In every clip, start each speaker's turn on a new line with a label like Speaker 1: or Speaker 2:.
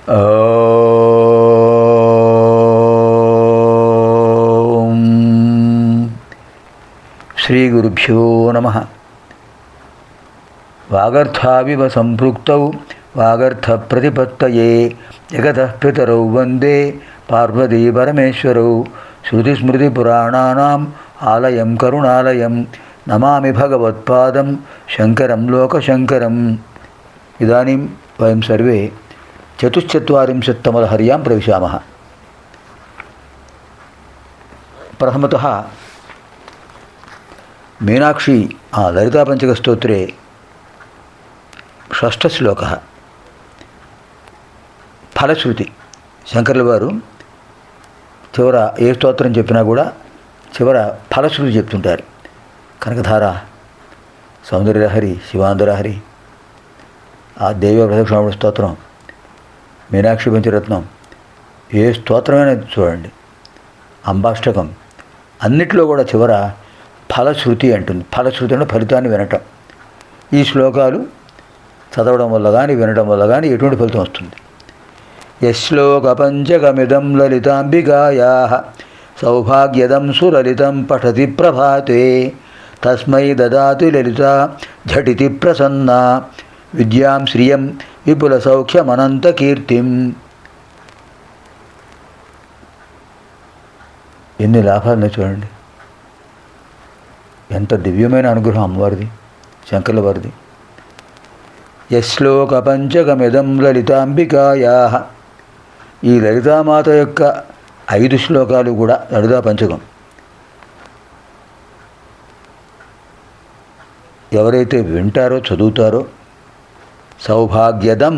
Speaker 1: ఓం శ్రీ గురుభ్యో నమః. వాగర్థావివ సంపృక్తౌ వాగర్థ ప్రతిపత్తయే జగతః పితరౌ వందే పార్వతీ పరమేశ్వరౌ. శృతిస్మృతిపురాణానాం ఆలయం కరుణాలయం నమామి భగవత్పాదం శంకరం లోకశంకరం. ఇదానీం వయం సర్వే చతుశ్చత్వారింశత్తమలహర్యాం ప్రవిశామः. ప్రథమతः మీనాక్షి లలితాపంచకస్తోత్రే షష్ఠశ్లోకः. ఫలశ్రుతి. శంకరుల వారు చివర ఏ స్తోత్రం చెప్పినా కూడా చివర ఫలశ్రుతి చెప్తుంటారు. కనకధార, సౌందర్యలహరి, శివాంతరహరి, ఆ దేవ ప్రదక్షిణామూర్తి స్తోత్రం, మీనాక్షి పంచరత్నం, ఏ స్తోత్రమైనా చూడండి, అంబాష్టకం, అన్నిట్లో కూడా చివర ఫలశ్రుతి అంటుంది. ఫలశ్రుతి అంటే ఫలితాన్ని వినటం. ఈ శ్లోకాలు చదవడం వల్ల కానీ వినడం వల్ల కానీ ఎటువంటి ఫలితం వస్తుంది. యశ్లోక పంచకమిదం లలితాంబికాయాః సౌభాగ్యదం సులలితం పఠతి ప్రభాతే తస్మై దదాతు లలిత ఝటితి ప్రసన్నా విద్యాం శ్రియం విపుల సౌఖ్యమనంత కీర్తిం. ఎన్ని లాభాలను చూడండి. ఎంత దివ్యమైన అనుగ్రహం అమ్మవారిది, శంకర్ల వారిది. యశ్లోక పంచకమిదం లలితాంబికాయాః. ఈ లలితామాత యొక్క 5 శ్లోకాలు కూడా లలితా పంచకం. ఎవరైతే వింటారో చదువుతారో సౌభాగ్యదం,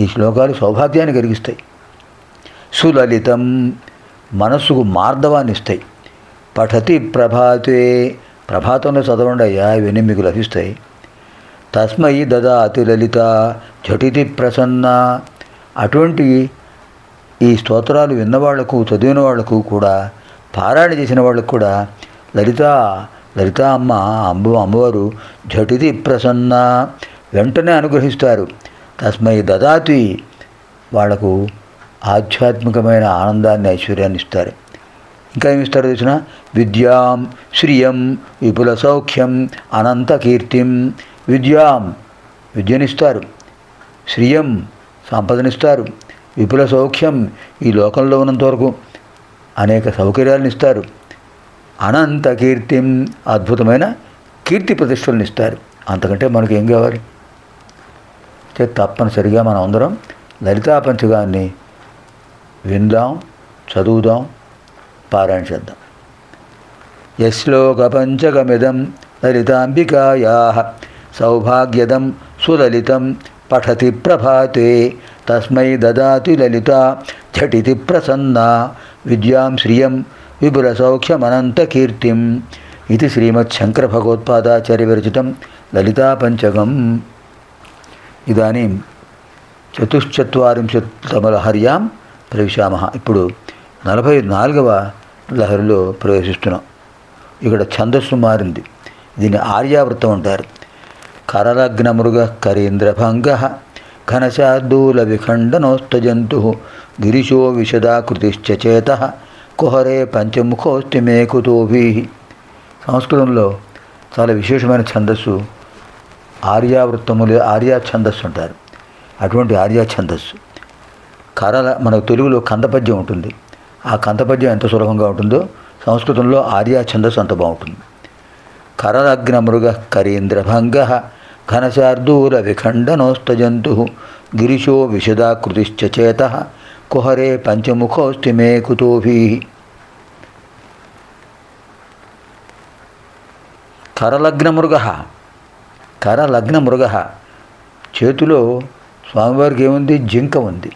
Speaker 1: ఈ శ్లోకాలు సౌభాగ్యాన్ని కలిగిస్తాయి. సులలితం, మనస్సుకు మార్ధవాన్ని ఇస్తాయి. పఠతి ప్రభాతే, ప్రభాతంలో చదవండి అయ్యా, ఇవన్నీ మీకు లభిస్తాయి. తస్మై దదాతి లలిత ఝటితి ప్రసన్న. అటువంటి ఈ స్తోత్రాలు విన్నవాళ్లకు, చదివిన వాళ్లకు కూడా, పారాయణ చేసిన వాళ్ళకు కూడా లలిత అమ్మవారు ఝటితి ప్రసన్న, వెంటనే అనుగ్రహిస్తారు. తస్మై దదాతి, వాళ్లకు ఆధ్యాత్మికమైన ఆనందాన్ని, ఐశ్వర్యాన్ని ఇస్తారు. ఇంకా ఏమిస్తారో తెలిసిన విద్యాం శ్రియం విపుల సౌఖ్యం అనంత కీర్తిం. విద్యనిస్తారు, శ్రియం సంపదనిస్తారు, విపుల సౌఖ్యం ఈ లోకంలో ఉన్నంత వరకు అనేక సౌకర్యాలను ఇస్తారు, అనంత కీర్తిం అద్భుతమైన కీర్తి ప్రతిష్టలను ఇస్తారు. అంతకంటే మనకు ఏం కావాలి? తప్పనిసరిగా మనం అందరం లలితా పంచకాన్ని విందాం, చదువుదాం, పారాయణ చేద్దాం. యశ్లోక పంచకమిదం లలితాంబికాయాః సౌభాగ్యదం సులలితం పఠతి ప్రభాతే తస్మై దదాతి లలిత ఝటితి ప్రసన్న విద్యాం శ్రియం విపుల సౌఖ్యమనంత కీర్తిం. ఇది శ్రీమచ్చంకర భగవత్పాదాచార్య విరచితం లలితా పంచకం. ఇదానీం చతుశ్చత్వారింశత్తమలహర్యాం ప్రవిశామः. ఇప్పుడు 44వ లహరిలో ప్రవేశిస్తున్నాం. ఇక్కడ ఛందస్సు మారింది. దీన్ని ఆర్యావృత్తం అంటారు. కరలగ్నమృగ కరీంద్రభంగ ఘనశార్దూల విఖండనోస్తజంతు గిరిశో విశదాకృతిశ్చేత కుహరే పంచముఖోస్తి మే కుతోభి. సంస్కృతంలో చాలా విశేషమైన ఛందస్సు ఆర్యావృత్తములు, ఆర్యా ఛందస్సు అంటారు. అటువంటి ఆర్యా ఛందస్సు మనకు తెలుగులో కందపద్యం ఉంటుంది. ఆ కందపద్యం ఎంత సులభంగా ఉంటుందో సంస్కృతంలో ఆర్యా ఛందస్సు అంత బాగుంటుంది. కరలగ్నమృగ కరీంద్రభంగ ఘనశార్దూల విఖండనోస్తజంతు గిరిశో విశదాకృతిశ్చేత కుహరే పంచముఖోస్తి మే కుతోభి. కరలగ్నమృగ, చేతిలో స్వామివారికి ఏముంది? జింక ఉంది.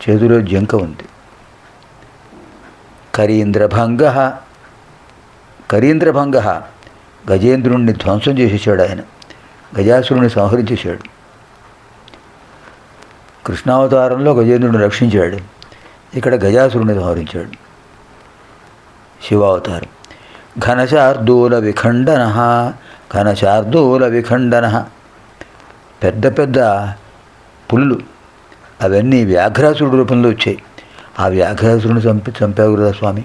Speaker 1: చేతిలో జింక ఉంది. కరీంద్రభంగ, గజేంద్రుణ్ణి ధ్వంసం చేసేసాడు ఆయన. గజాసురుణ్ణి సంహరించేశాడు. కృష్ణావతారంలో గజేంద్రుడిని రక్షించాడు. ఇక్కడ గజాసురుణ్ణి సంహరించాడు. శివావతారం. ఘనశార్దూల విఖండన పెద్ద పెద్ద పులులు, అవన్నీ వ్యాఘ్రాసురుడి రూపంలో వచ్చాయి. ఆ వ్యాఘ్రాసురుని చంపావు కదా స్వామి.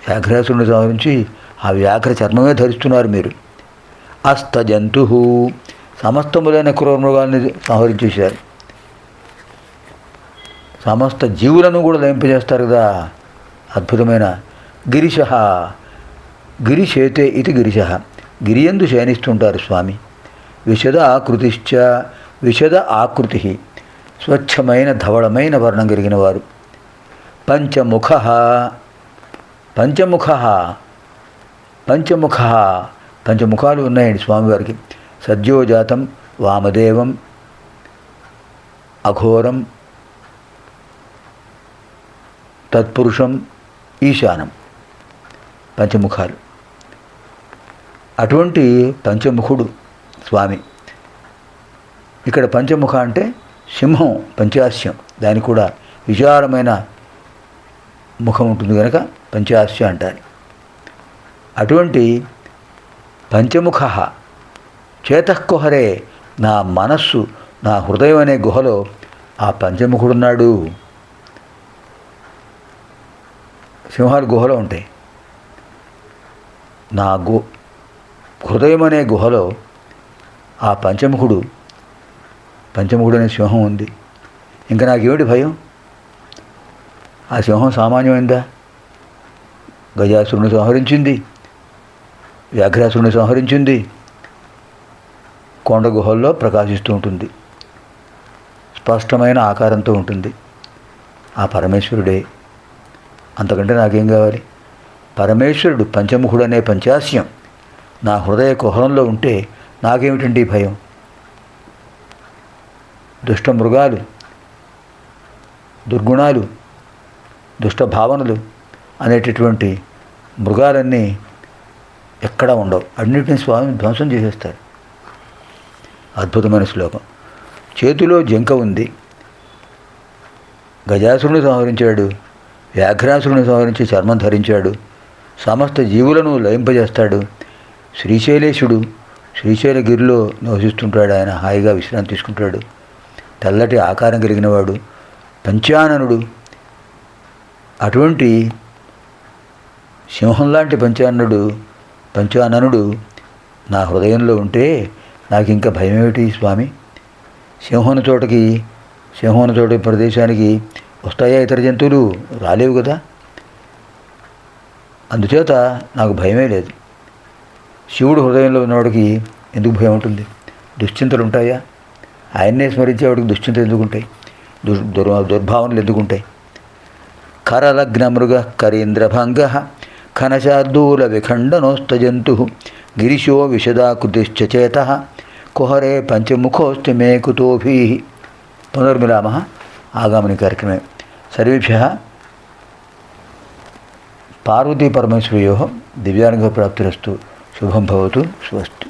Speaker 1: వ్యాఘ్రాసురుని సంహరించి ఆ వ్యాఘ్ర చర్మమే ధరిస్తున్నారు మీరు. అస్తజంతు, సమస్తములైన క్రూరమృగాల్ని సంహరించేశారు. సమస్త జీవులను కూడా లయింపజేస్తారు కదా. అద్భుతమైన గిరిశ, గిరిశేతే ఇది గిరిశ, గిరియందు శయనిస్తుంటారు స్వామి. విశద ఆకృతిశ్చ, విశద ఆకృతి, స్వచ్ఛమైన ధవళమైన వర్ణం కలిగిన వారు. పంచముఖ, పంచముఖ, పంచముఖ, పంచముఖాలు ఉన్నాయండి స్వామివారికి. సద్యోజాతం, వామదేవం, అఘోరం, తత్పురుషం, ఈశానం, పంచముఖాలు. అటువంటి పంచముఖుడు స్వామి. ఇక్కడ పంచముఖ అంటే సింహం, పంచాస్యం, దానికి కూడా విశాలమైన ముఖం ఉంటుంది కనుక పంచాస్య అంటారు. అటువంటి పంచముఖ చేతఃకుహరే, నా మనస్సు, నా హృదయం అనే గుహలో ఆ పంచముఖుడున్నాడు. సింహాలు గుహలో ఉంటాయి. నా హృదయం అనే గుహలో ఆ పంచముఖుడు అనే సింహం ఉంది. ఇంకా నాకేమిటి భయం? ఆ సింహం సామాన్యమైందా? గజాసురుని సంహరించింది, వ్యాఘ్రాసురుని సంహరించింది, కొండ గుహల్లో ప్రకాశిస్తూ ఉంటుంది, స్పష్టమైన ఆకారంతో ఉంటుంది. ఆ పరమేశ్వరుడే. అంతకంటే నాకేం కావాలి? పరమేశ్వరుడు పంచముఖుడు అనే పంచాస్యం నా హృదయ కుహరంలో ఉంటే నాకేమిటండి భయం? దుష్ట మృగాలు, దుర్గుణాలు, దుష్ట భావనలు అనేటటువంటి మృగాలన్నీ ఎక్కడా ఉండవు. అన్నింటినీ స్వామి ధ్వంసం చేసేస్తారు. అద్భుతమైన శ్లోకం. చేతిలో జంక ఉంది. గజాసురుని సంహరించాడు, వ్యాఘ్రాసురుని సంహరించి చర్మం ధరించాడు, సమస్త జీవులను లయింపజేస్తాడు. శ్రీశైలేశుడు, శ్రీశైలగిరిలో నివసిస్తుంటాడు. ఆయన హాయిగా విశ్రాంతి తీసుకుంటాడు. తెల్లటి ఆకారం కలిగినవాడు, పంచాననుడు. అటువంటి సింహం లాంటి పంచాననుడు నా హృదయంలో ఉంటే నాకు ఇంకా భయం ఏమిటి స్వామి? సింహం చోటి ప్రదేశానికి వస్తాయా ఇతర జంతువులు? రాలేవు కదా. అందుచేత నాకు భయమే లేదు. శివుడు హృదయంలో ఉన్నవాడికి ఎందుకు భయం ఉంటుంది? దుశ్చింతలు ఉంటాయా? ఆయన్నే స్మరించేవాడికి దుశ్చింతలు ఎందుకుంటాయి? దుర్భావనలు ఎందుకుంటాయి? కరలగ్న మృగ కరీంద్రభంగ ఖనశార్దూల విఖండనోస్తజంతు గిరిశో విశదాకృతిశ్చ చేతః కుహరే పంచముఖోస్తి మే కుతోభి. పునర్మిలామः ఆగామిని కార్యక్రమే. సర్వేభ్యः పార్వతీ పరమేశ్వర్యోః దివ్యానుగ్రహ ప్రాప్తిరస్తు. శుభం భవతు. స్వస్తి.